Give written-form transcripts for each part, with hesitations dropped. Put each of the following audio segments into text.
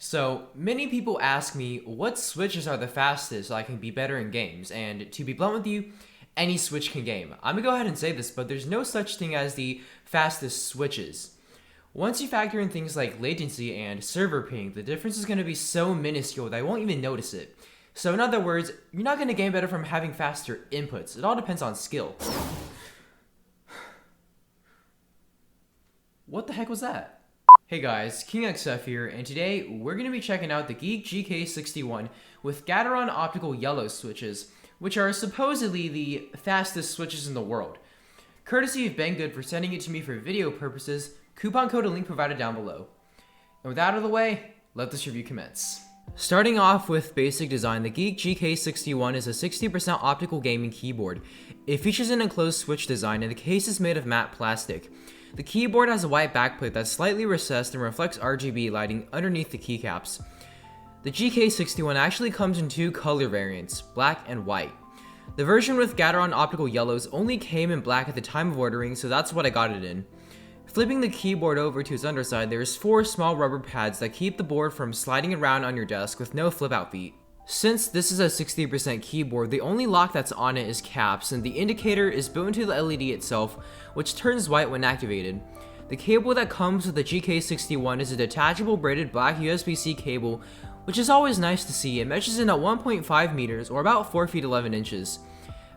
So, many people ask me what switches are the fastest so I can be better in games, and to be blunt with you, any switch can game. I'm gonna go ahead and say this, but there's no such thing as the fastest switches. Once you factor in things like latency and server ping, the difference is gonna be so minuscule that I won't even notice it. So in other words, you're not gonna game better from having faster inputs. It all depends on skill. What the heck was that? Hey guys, King XF here, and today we're going to be checking out the Geek GK61 with Gateron optical yellow switches, which are supposedly the fastest switches in the world. Courtesy of Banggood for sending it to me for video purposes, coupon code and link provided down below. And with that out of the way, let this review commence. Starting off with basic design, the Geek GK61 is a 60% optical gaming keyboard. It features an enclosed switch design and the case is made of matte plastic. The keyboard has a white backplate that's slightly recessed and reflects RGB lighting underneath the keycaps. The GK61 actually comes in two color variants, black and white. The version with Gateron optical yellows only came in black at the time of ordering, so that's what I got it in. Flipping the keyboard over to its underside, there's 4 small rubber pads that keep the board from sliding around on your desk with no flip-out feet. Since this is a 60% keyboard, the only lock that's on it is caps, and the indicator is built into the LED itself, which turns white when activated. The cable that comes with the GK61 is a detachable braided black USB-C cable, which is always nice to see. It measures in at 1.5 meters, or about 4 feet 11 inches.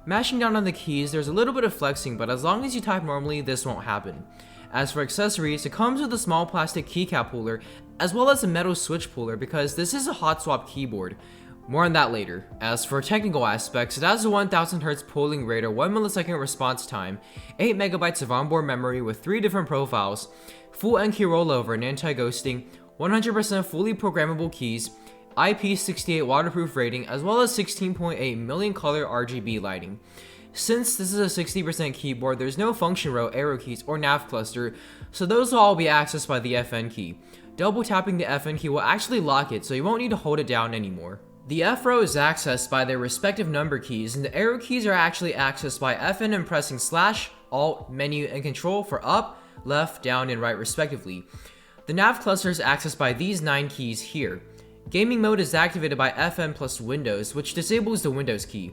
Mashing down on the keys, there's a little bit of flexing, but as long as you type normally, this won't happen. As for accessories, it comes with a small plastic keycap holder, as well as a metal switch puller because this is a hot swap keyboard. More on that later. As for technical aspects, it has a 1000Hz polling rate or 1 millisecond response time, 8 megabytes of onboard memory with 3 different profiles, full NQ rollover and anti-ghosting, 100% fully programmable keys, IP68 waterproof rating, as well as 16.8 million color RGB lighting. Since this is a 60% keyboard, there's no function row, arrow keys, or nav cluster, so those will all be accessed by the FN key. Double tapping the FN key will actually lock it, so you won't need to hold it down anymore. The F row is accessed by their respective number keys, and the arrow keys are actually accessed by FN and pressing slash, alt, menu, and control for up, left, down, and right respectively. The nav cluster is accessed by these 9 keys here. Gaming mode is activated by FN plus Windows, which disables the Windows key.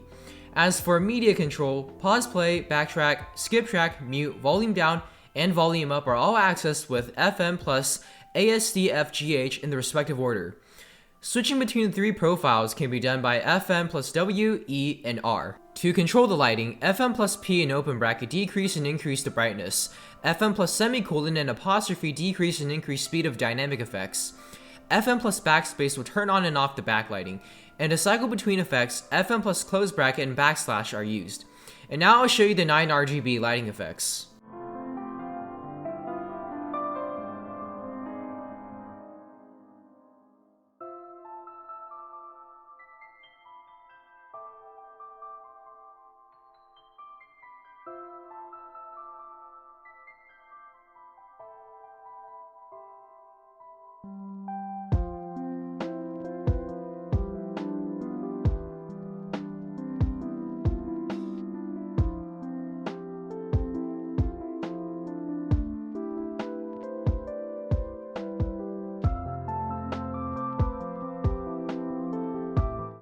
As for media control, pause play, backtrack, skip track, mute, volume down, and volume up are all accessed with FM plus ASDFGH in the respective order. Switching between the 3 profiles can be done by FM plus W, E, and R. To control the lighting, FM plus P and open bracket decrease and increase the brightness. FM plus semicolon and apostrophe decrease and increase speed of dynamic effects. FM plus backspace will turn on and off the backlighting. And to cycle between effects, FM plus close bracket and backslash are used. And now I'll show you the 9 RGB lighting effects.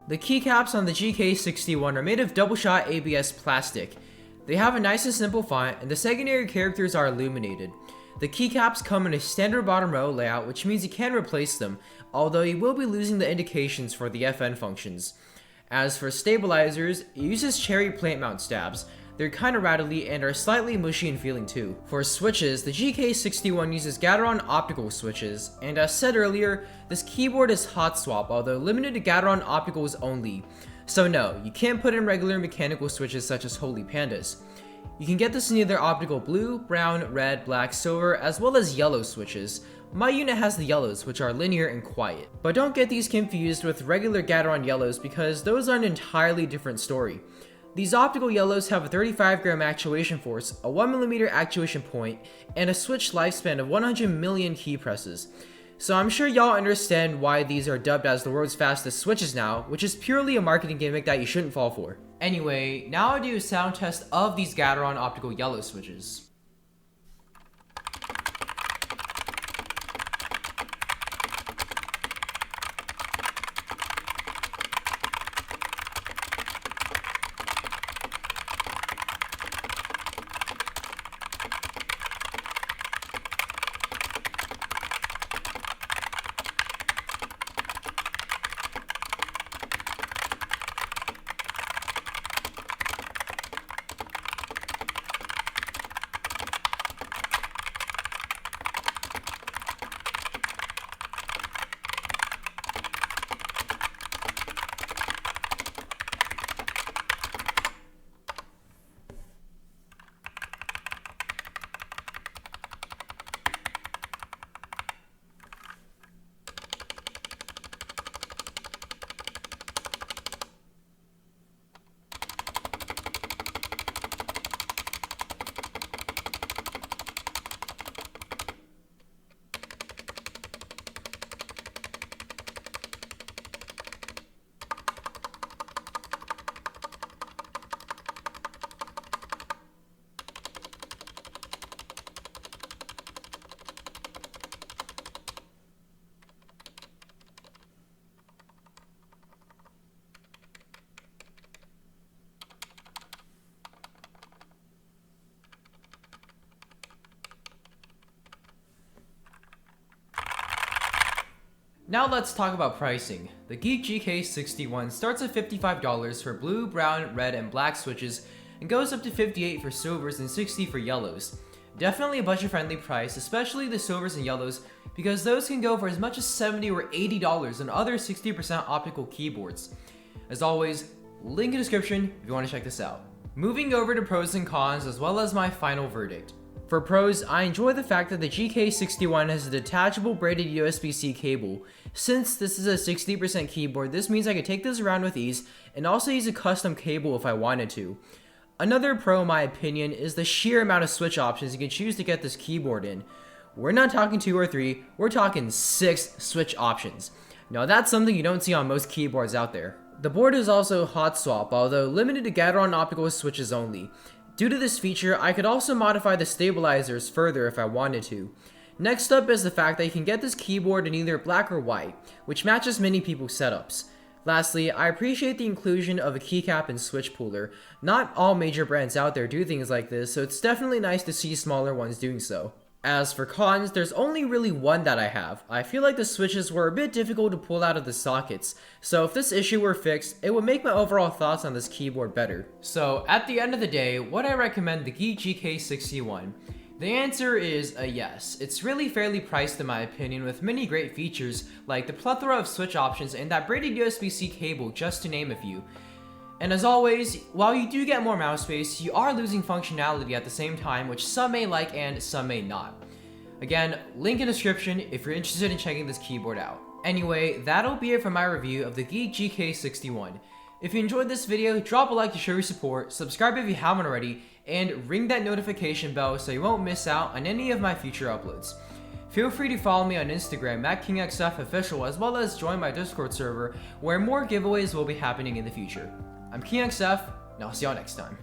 The keycaps on the GK61 are made of double-shot ABS plastic. They have a nice and simple font, and the secondary characters are illuminated. The keycaps come in a standard bottom row layout, which means you can replace them, although you will be losing the indications for the FN functions. As for stabilizers, it uses cherry plant mount stabs. They're kinda rattly and are slightly mushy in feeling too. For switches, the GK61 uses Gateron optical switches, and as said earlier, this keyboard is hot swap, although limited to Gateron opticals only. So no, you can't put in regular mechanical switches such as Holy Pandas. You can get this in either optical blue, brown, red, black, silver, as well as yellow switches. My unit has the yellows, which are linear and quiet. But don't get these confused with regular Gateron yellows because those are an entirely different story. These optical yellows have a 35 gram actuation force, a 1mm actuation point, and a switch lifespan of 100 million key presses. So I'm sure y'all understand why these are dubbed as the world's fastest switches now, which is purely a marketing gimmick that you shouldn't fall for. Anyway, now I'll do a sound test of these Gateron optical yellow switches. Now let's talk about pricing. The Geek GK61 starts at $55 for blue, brown, red, and black switches and goes up to $58 for silvers and $60 for yellows. Definitely a budget-friendly price, especially the silvers and yellows, because those can go for as much as $70 or $80 on other 60% optical keyboards. As always, link in description if you want to check this out. Moving over to pros and cons as well as my final verdict. For pros, I enjoy the fact that the GK61 has a detachable braided USB-C cable. Since this is a 60% keyboard, this means I can take this around with ease and also use a custom cable if I wanted to. Another pro in my opinion is the sheer amount of switch options you can choose to get this keyboard in. We're not talking 2 or 3, we're talking 6 switch options. Now that's something you don't see on most keyboards out there. The board is also hot swap, although limited to Gateron optical switches only. Due to this feature, I could also modify the stabilizers further if I wanted to. Next up is the fact that you can get this keyboard in either black or white, which matches many people's setups. Lastly, I appreciate the inclusion of a keycap and switch puller. Not all major brands out there do things like this, so it's definitely nice to see smaller ones doing so. As for cons, there's only really one that I have. I feel like the switches were a bit difficult to pull out of the sockets, so if this issue were fixed, it would make my overall thoughts on this keyboard better. So at the end of the day, would I recommend the Geek GK61? The answer is a yes. It's really fairly priced in my opinion, with many great features like the plethora of switch options and that braided USB-C cable, just to name a few. And as always, while you do get more mouse space, you are losing functionality at the same time, which some may like and some may not. Again, link in description if you're interested in checking this keyboard out. Anyway, that'll be it for my review of the Geek GK61. If you enjoyed this video, drop a like to show your support, subscribe if you haven't already, and ring that notification bell so you won't miss out on any of my future uploads. Feel free to follow me on Instagram at KingXFOfficial, as well as join my Discord server where more giveaways will be happening in the future. I'm KingXF, and I'll see y'all next time.